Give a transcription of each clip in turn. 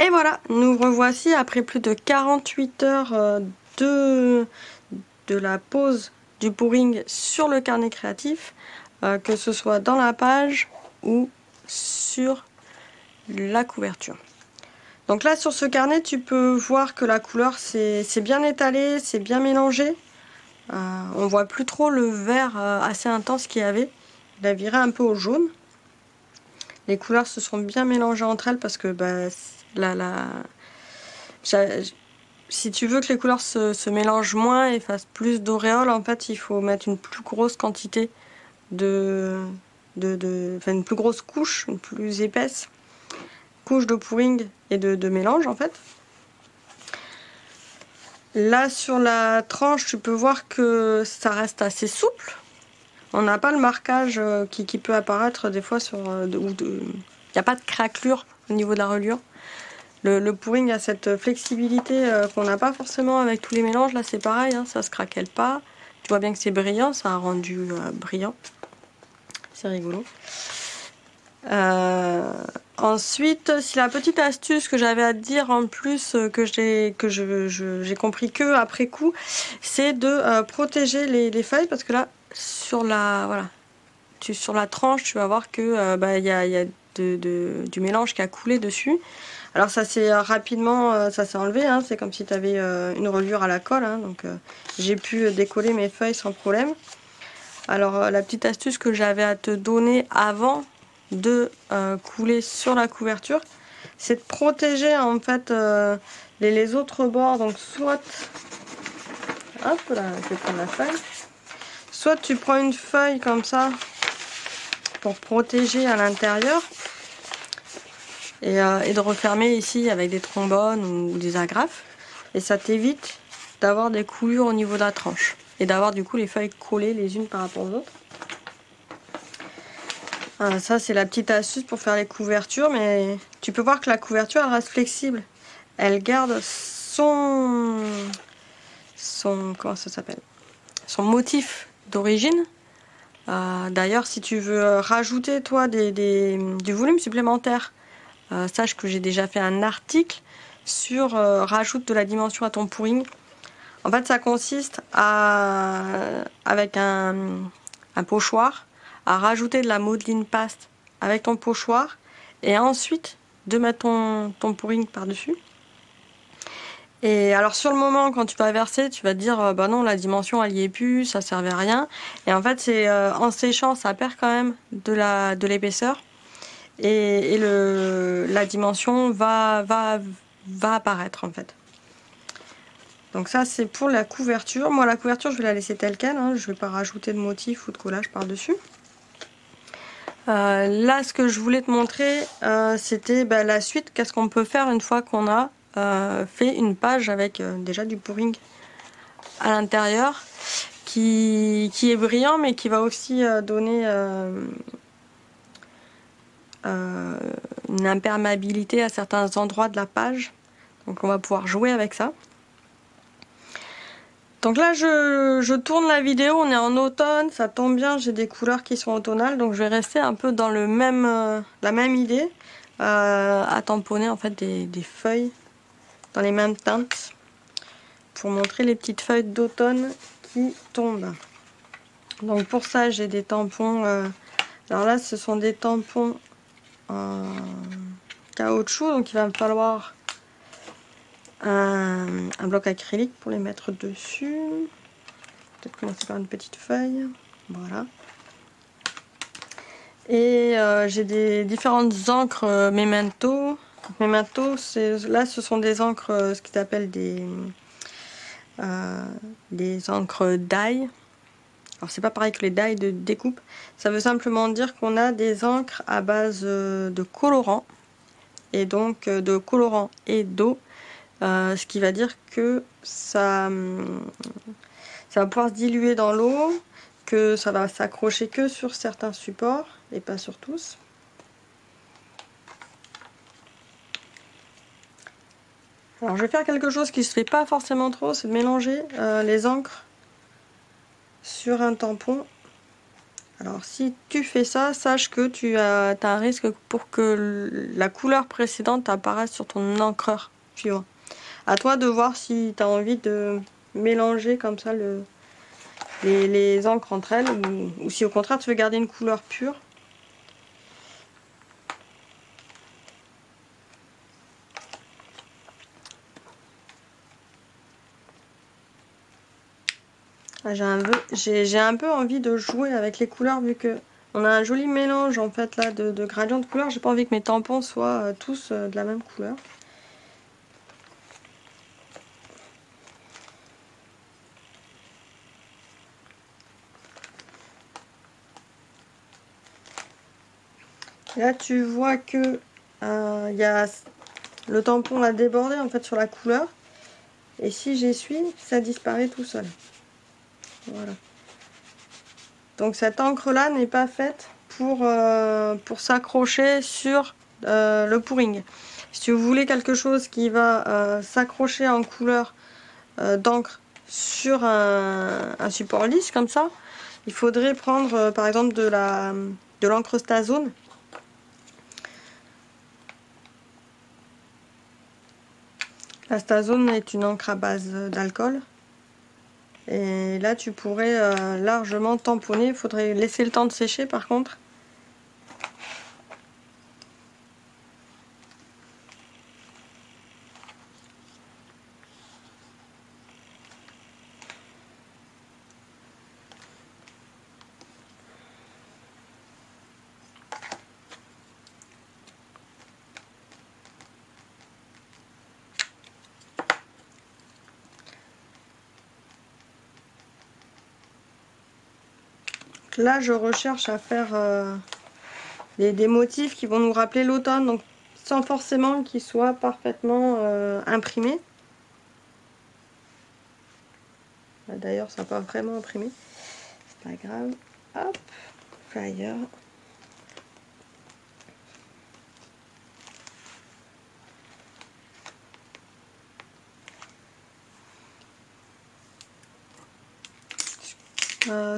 Et voilà, nous revoici après plus de 48 heures de la pause du pouring sur le carnet créatif, que ce soit dans la page ou sur la couverture. Donc là sur ce carnet tu peux voir que la couleur c'est bien étalé, c'est bien mélangé. On voit plus trop le vert assez intense qu'il y avait. Il a viré un peu au jaune. Les couleurs se sont bien mélangées entre elles parce que si tu veux que les couleurs se mélangent moins et fassent plus d'auréoles, en fait il faut mettre une plus grosse quantité une plus grosse couche, une plus épaisse couche de pouring et de mélange en fait. Là sur la tranche tu peux voir que ça reste assez souple. On n'a pas le marquage qui peut apparaître des fois sur il n'y a pas de craquelure au niveau de la reliure. Le pouring a cette flexibilité qu'on n'a pas forcément avec tous les mélanges. Là c'est pareil, hein, ça se craquelle pas. Tu vois bien que c'est brillant, ça a rendu brillant. C'est rigolo. Ensuite, si la petite astuce que j'avais à te dire en plus, que j'ai compris que après coup, c'est de protéger les feuilles, parce que là sur la sur la tranche tu vas voir que y a du mélange qui a coulé dessus. Alors ça s'est rapidement ça s'est enlevé, hein, c'est comme si tu avais une reliure à la colle, hein, donc j'ai pu décoller mes feuilles sans problème. Alors la petite astuce que j'avais à te donner avant de couler sur la couverture, c'est de protéger en fait les autres bords. Donc soit, hop là, je vais prendre la feuille, soit tu prends une feuille comme ça pour protéger à l'intérieur et de refermer ici avec des trombones ou des agrafes, et ça t'évite d'avoir des coulures au niveau de la tranche et d'avoir du coup les feuilles collées les unes par rapport aux autres. Ça c'est la petite astuce pour faire les couvertures, mais tu peux voir que la couverture elle reste flexible. Elle garde son comment ça s'appelle, son motif d'origine. D'ailleurs si tu veux rajouter toi du volume supplémentaire, sache que j'ai déjà fait un article sur rajoute de la dimension à ton pouring. En fait ça consiste avec un pochoir, à rajouter de la modeline paste avec ton pochoir et ensuite de mettre ton pouring par dessus. Et alors sur le moment quand tu vas verser, tu vas te dire bah non, la dimension elle y est plus, ça servait à rien, et en fait c'est en séchant ça perd quand même de l'épaisseur et la dimension va apparaître en fait. Donc ça c'est pour la couverture. Moi la couverture je vais la laisser telle quelle, hein. Je vais pas rajouter de motif ou de collage par dessus. Là ce que je voulais te montrer c'était la suite, qu'est-ce qu'on peut faire une fois qu'on a fait une page avec déjà du pouring à l'intérieur qui est brillant mais qui va aussi donner une imperméabilité à certains endroits de la page. Donc on va pouvoir jouer avec ça. Donc là je tourne la vidéo, on est en automne, ça tombe bien, j'ai des couleurs qui sont automnales, donc je vais rester un peu dans la même idée, à tamponner en fait des feuilles dans les mêmes teintes pour montrer les petites feuilles d'automne qui tombent. Donc pour ça j'ai des tampons, alors là ce sont des tampons en caoutchouc, donc il va me falloir un bloc acrylique pour les mettre dessus. Peut-être commencer par une petite feuille, voilà. Et j'ai des différentes encres Memento. Memento, là ce sont des encres, ce qu'ils appellent des encres die. Alors c'est pas pareil que les die de découpe, ça veut simplement dire qu'on a des encres à base de colorant, et donc de colorant et d'eau, ce qui va dire que ça va pouvoir se diluer dans l'eau, que ça va s'accrocher que sur certains supports et pas sur tous. Alors je vais faire quelque chose qui se fait pas forcément trop, c'est de mélanger les encres sur un tampon Alors si tu fais ça, sache que tu as un risque pour que la couleur précédente apparaisse sur ton encreur suivant. À toi de voir si tu as envie de mélanger comme ça les encres entre elles ou si au contraire tu veux garder une couleur pure. J'ai un peu envie de jouer avec les couleurs vu que on a un joli mélange en fait là de gradients de couleurs. J'ai pas envie que mes tampons soient tous de la même couleur. Là tu vois que y a le tampon a débordé en fait sur la couleur. Et si j'essuie, ça disparaît tout seul. Voilà. Donc cette encre là n'est pas faite pour s'accrocher sur le pouring. Si tu voulais quelque chose qui va s'accrocher en couleur d'encre sur un support lisse comme ça, il faudrait prendre par exemple de l'encre Stazone. La Stazone est une encre à base d'alcool. Et là tu pourrais largement tamponner, il faudrait laisser le temps de sécher par contre. Là je recherche à faire des motifs qui vont nous rappeler l'automne, donc sans forcément qu'ils soient parfaitement imprimés. D'ailleurs ça n'a pas vraiment imprimé, c'est pas grave. Hop, flyer.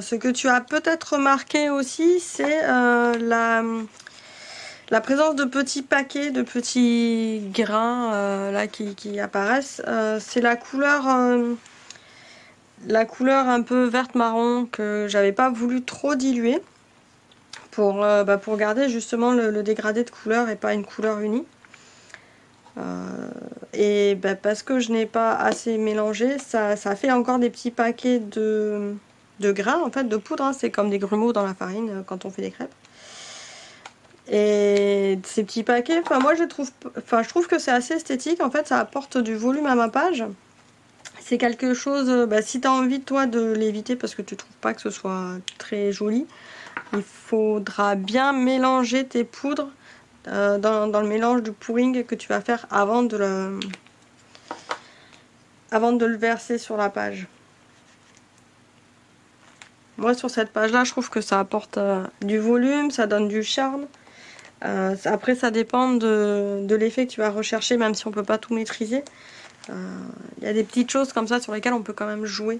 Ce que tu as peut-être remarqué aussi, c'est la présence de petits paquets, de petits grains là qui apparaissent. C'est la couleur un peu verte marron que j'avais pas voulu trop diluer pour garder justement le dégradé de couleur et pas une couleur unie. Et parce que je n'ai pas assez mélangé, ça fait encore des petits paquets de grains, en fait, de poudre. Hein. C'est comme des grumeaux dans la farine quand on fait des crêpes. Et ces petits paquets, moi je trouve que c'est assez esthétique. En fait, ça apporte du volume à ma page. C'est quelque chose, si tu as envie toi de l'éviter parce que tu trouves pas que ce soit très joli, il faudra bien mélanger tes poudres dans le mélange du pouring que tu vas faire avant de le verser sur la page. Moi sur cette page là je trouve que ça apporte du volume, ça donne du charme. Après ça dépend de l'effet que tu vas rechercher, même si on peut pas tout maîtriser. Il y a des petites choses comme ça sur lesquelles on peut quand même jouer.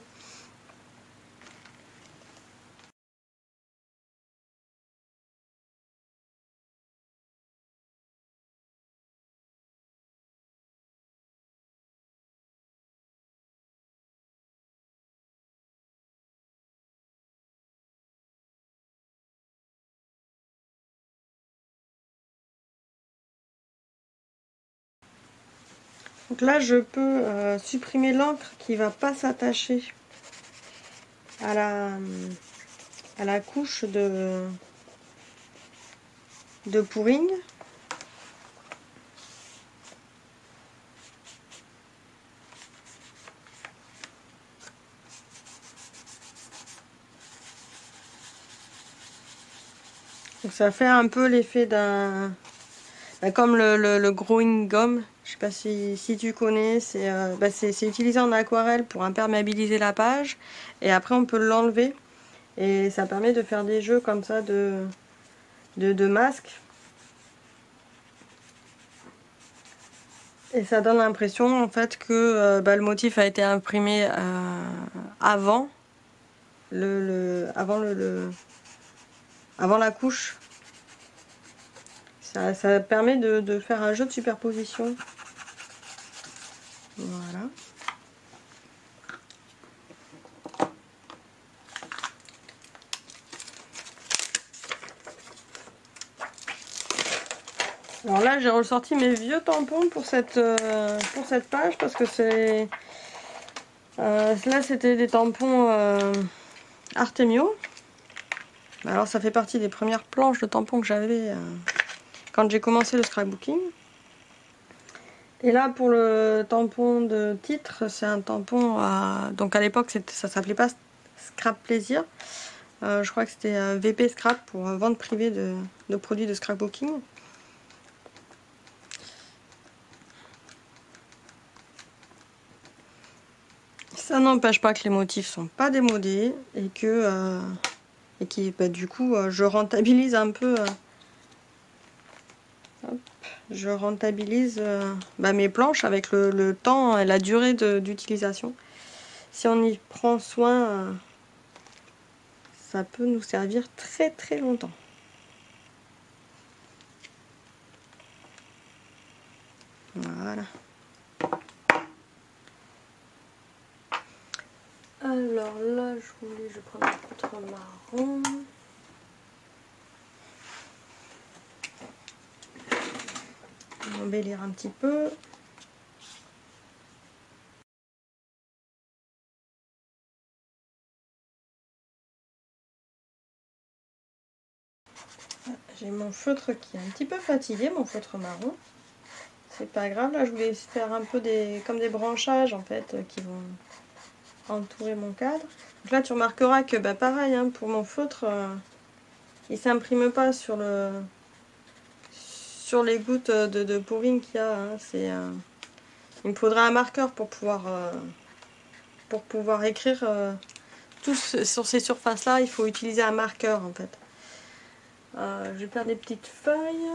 Donc là je peux supprimer l'encre qui va pas s'attacher à la couche de pouring. Donc ça fait un peu l'effet d'un... comme le growing gum, je sais pas si tu connais, c'est utilisé en aquarelle pour imperméabiliser la page. Et après on peut l'enlever. Et ça permet de faire des jeux comme ça de masques. Et ça donne l'impression en fait que le motif a été imprimé avant avant la couche. Ça permet de faire un jeu de superposition. Voilà. Alors là, j'ai ressorti mes vieux tampons pour cette page parce que c'est... là, c'était des tampons Artemio. Alors, ça fait partie des premières planches de tampons que j'avais quand j'ai commencé le scrapbooking. Et là, pour le tampon de titre, c'est un tampon donc à l'époque, ça s'appelait pas Scrap Plaisir. Je crois que c'était VP Scrap pour vente privée de produits de scrapbooking. Ça n'empêche pas que les motifs sont pas démodés et que du coup je rentabilise un peu je rentabilise mes planches avec le temps et la durée d'utilisation. Si on y prend soin, ça peut nous servir très très longtemps. Voilà. Alors là, je prends un poutre marron. On va embellir un petit peu. J'ai mon feutre qui est un petit peu fatigué, mon feutre marron. C'est pas grave, là je voulais faire un peu comme des branchages en fait qui vont entourer mon cadre. Donc là tu remarqueras que pareil hein, pour mon feutre, il s'imprime pas sur les gouttes de pouring qu'il y a. Hein. Il me faudra un marqueur pour pouvoir écrire sur ces surfaces là, il faut utiliser un marqueur en fait. Je vais faire des petites feuilles.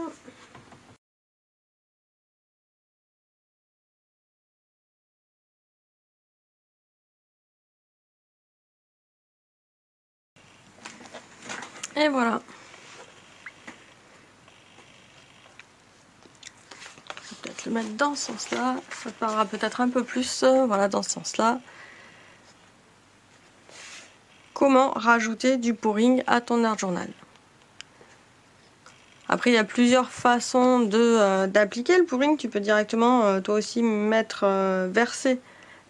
Et voilà. Je vais peut-être le mettre dans ce sens-là. Ça parlera peut-être un peu plus. Voilà, dans ce sens-là. Comment rajouter du pouring à ton art journal? Après, il y a plusieurs façons d'appliquer le pouring. Tu peux directement, toi aussi, verser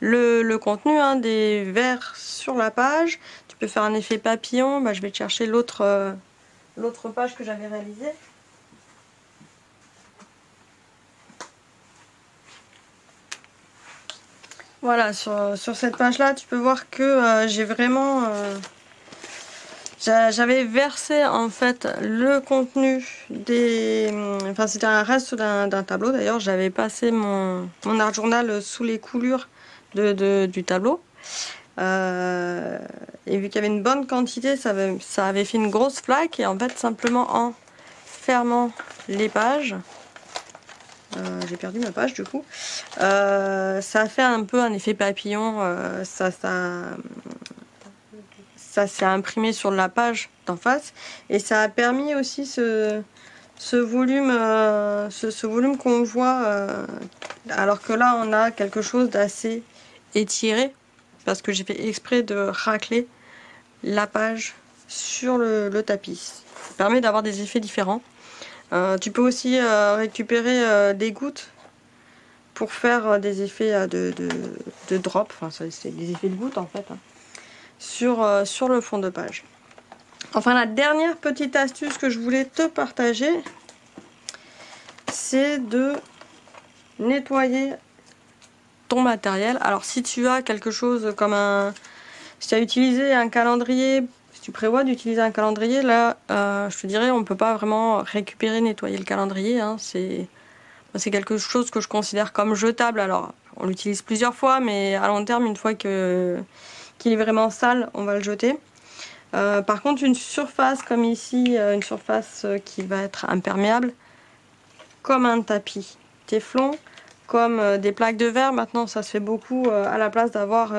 le contenu hein, des vers sur la page. Tu peux faire un effet papillon. Je vais te chercher l'autre page que j'avais réalisée. Voilà, sur cette page-là, tu peux voir que j'ai vraiment... j'avais versé en fait le contenu Enfin, c'était un reste d'un tableau d'ailleurs. J'avais passé mon art journal sous les coulures du tableau. Et vu qu'il y avait une bonne quantité, ça avait fait une grosse flaque. Et en fait, simplement en fermant les pages... j'ai perdu ma page du coup. Ça a fait un peu un effet papillon. Ça s'est imprimé sur la page d'en face et ça a permis aussi ce volume, ce volume qu'on voit. Alors que là, on a quelque chose d'assez étiré parce que j'ai fait exprès de racler la page sur le tapis. Ça permet d'avoir des effets différents. Tu peux aussi récupérer des gouttes pour faire des effets de drop, enfin c'est des effets de gouttes en fait, hein, sur le fond de page. Enfin, la dernière petite astuce que je voulais te partager, c'est de nettoyer ton matériel. Alors si tu as quelque chose comme si tu as utilisé un calendrier, si tu prévois d'utiliser un calendrier, là je te dirais on ne peut pas vraiment récupérer, nettoyer le calendrier, hein, c'est quelque chose que je considère comme jetable. Alors on l'utilise plusieurs fois, mais à long terme, une fois qu'il est vraiment sale, on va le jeter. Par contre, une surface comme ici, une surface qui va être imperméable, comme un tapis téflon, comme des plaques de verre. Maintenant, ça se fait beaucoup à la place d'avoir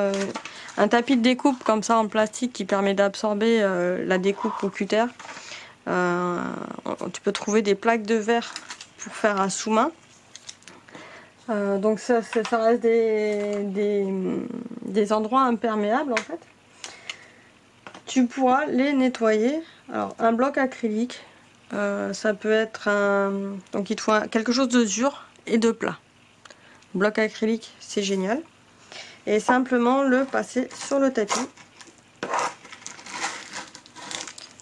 un tapis de découpe comme ça en plastique qui permet d'absorber la découpe au cutter. Tu peux trouver des plaques de verre pour faire un sous-main. Donc ça reste des endroits imperméables en fait. Tu pourras les nettoyer. Alors un bloc acrylique, ça peut être un... Donc il te faut quelque chose de dur et de plat. Bloc acrylique, c'est génial. Et simplement le passer sur le tapis.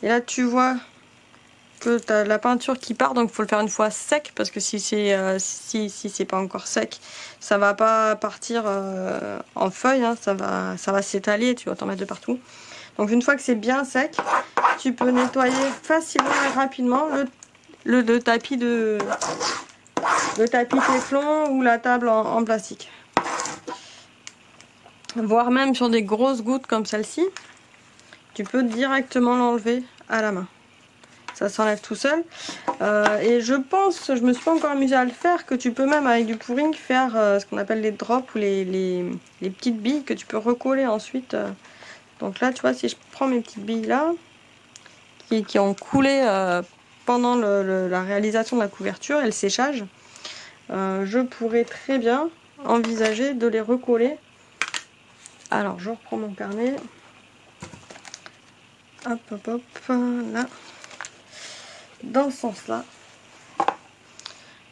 Et là tu vois que tu as la peinture qui part, donc il faut le faire une fois sec, parce que si c'est pas encore sec, ça va pas partir en feuilles, hein, ça va s'étaler, tu vas t'en mettre de partout. Donc une fois que c'est bien sec, tu peux nettoyer facilement et rapidement le tapis téflon ou la table en plastique. Voire même sur des grosses gouttes comme celle-ci, tu peux directement l'enlever à la main. Ça s'enlève tout seul. Et je pense, je me suis pas encore amusée à le faire, que tu peux même avec du pouring faire ce qu'on appelle les drops ou les petites billes que tu peux recoller ensuite. Donc là, tu vois, si je prends mes petites billes là, qui ont coulé pendant la réalisation de la couverture et le séchage, je pourrais très bien envisager de les recoller. Alors, je reprends mon carnet. Hop, hop, hop, là. Dans ce sens-là,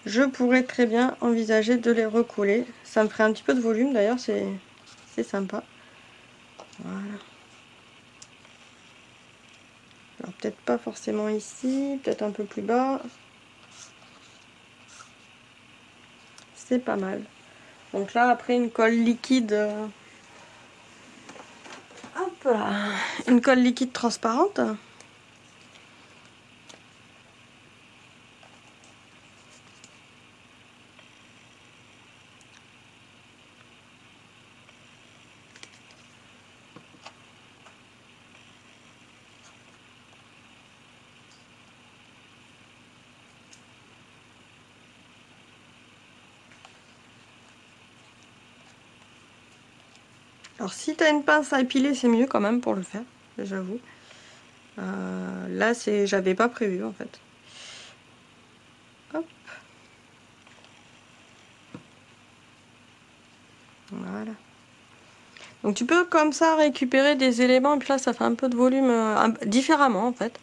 je pourrais très bien envisager de les recoller. Ça me ferait un petit peu de volume d'ailleurs, c'est sympa. Voilà. Alors peut-être pas forcément ici, peut-être un peu plus bas. C'est pas mal. Donc là, après une colle liquide, hop là, une colle liquide transparente. Alors si tu as une pince à épiler, c'est mieux quand même pour le faire, j'avoue. Là, j'avais pas prévu en fait. Hop. Voilà. Donc tu peux comme ça récupérer des éléments et puis là ça fait un peu de volume différemment en fait.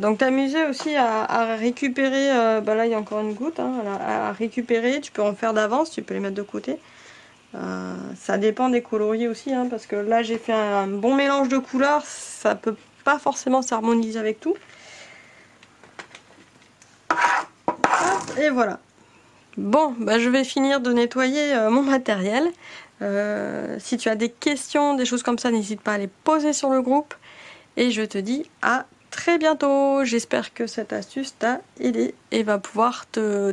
Donc t'amuser aussi à récupérer, bah là il y a encore une goutte, hein, à récupérer, tu peux en faire d'avance, tu peux les mettre de côté. Ça dépend des coloris aussi, hein, parce que là j'ai fait un bon mélange de couleurs, ça peut pas forcément s'harmoniser avec tout. Hop, et voilà. Bon, bah je vais finir de nettoyer mon matériel. Si tu as des questions, des choses comme ça, n'hésite pas à les poser sur le groupe. Et je te dis à très bientôt. J'espère que cette astuce t'a aidé et va pouvoir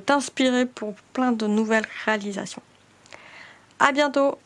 t'inspirer pour plein de nouvelles réalisations. À bientôt!